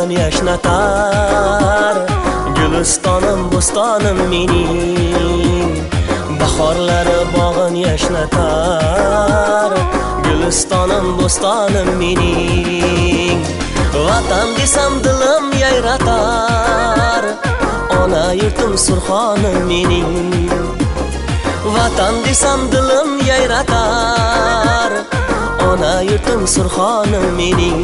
bog'in yashnatar. Gülistonim, bo'stonim mening, bahorlari bog'in yashnatar. Gülistonim, bo'stonim mening, vatan desam dilim yayratar. Ona yurtim Surxonim mening, vatan desam dilim yayratar. Ona yurtim Surxonim mening,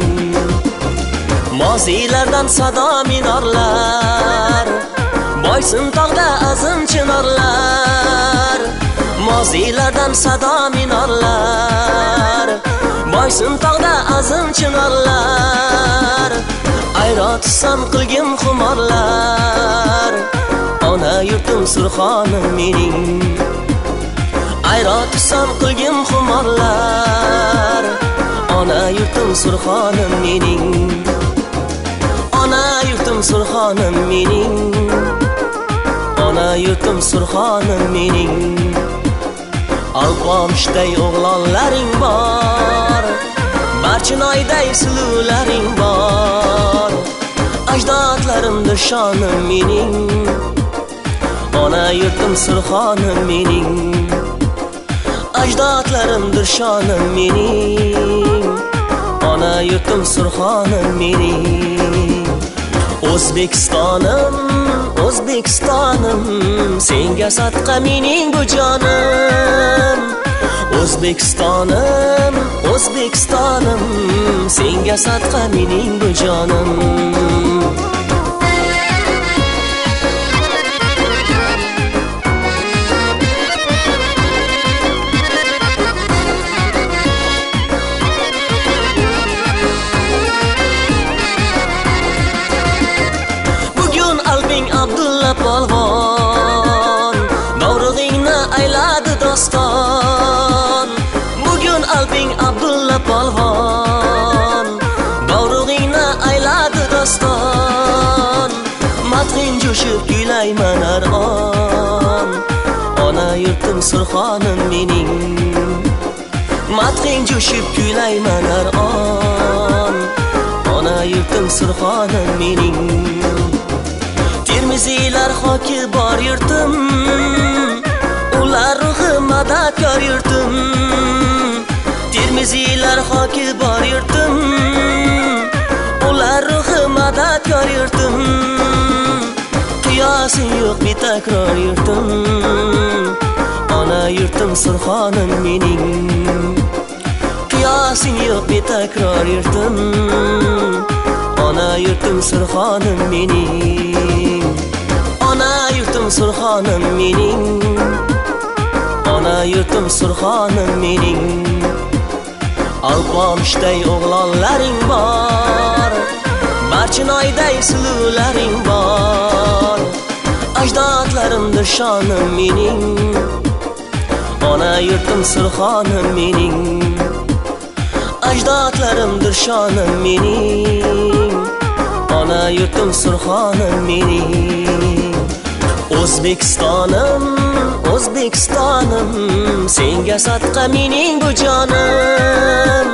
mozilardan sado minorlar, boysin tog'da azim chinorlar. Mozilardan sado minorlar, boysin tog'da azim chinorlar. Ayro tutsam qilgim xumorlar, ona yurtim Surxonim mening, ayro tutsam qilgim xumorlar. Ona yurtim Surxonim mening, ona yurtim Surxonim mening, ona yurtim Surxonim mening. Alpomishday o'g'lonlaring bor, Barchinoyday suluvlaring bor. Ajdodlarimdir shonim mening, ona yurtim Surxonim mening, ajdodlarimdir shonim mening, ona yurtim Surxonim mening. O'zbekistonim, O'zbekistonim, senga sadqa mening bu jonim. O'zbekistonim, O'zbekistonim, senga sadqa mening bu jonim. Polvon, davrug'ingni ayladi doston. Bugun albing Abdulla polvon, davrug'ingni ayladi doston. Madhing jo'shib kuylayman har on, ona yurtim Surxonim mening, madhing jo'shib kuylayman har on, ona yurtim Surxonim mening. Termiziylar xoki bor yurtim, ular ruhi madadkor yurtim. Termiziylar xoki bor yurtim, ular ruhi madadkor yurtim. Qiyosi yo'q betakror yurtim, ona yurtim Surxonim mening, qiyosi yo'q betakror yurtim, ona yurtim Surxonim mening, ona yurtim Surxonim mening, ona yurtim Surxonim mening. Alpomishday o'g'lonlaring bor, Barchinoyday suluvlaring bor. Ajdodlarimdir shonim mening, ona yurtim Surxonim mening, ajdodlarimdir shonim mening, ona yurtim Surxonim mening. O'zbekistonim, O'zbekistonim, senga sadqa mening bu jonim.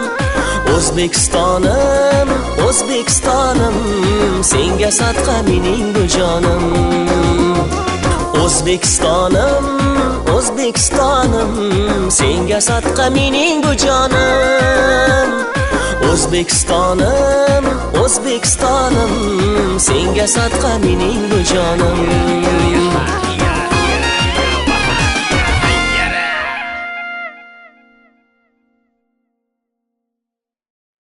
O'zbekistonim, O'zbekistonim, senga sadqa mening bu jonim. O'zbekistonim, O'zbekistonim, senga sadqa mening bu jonim. O'zbekistonim, O'zbekistonim, senga sadqa mening bu jonim.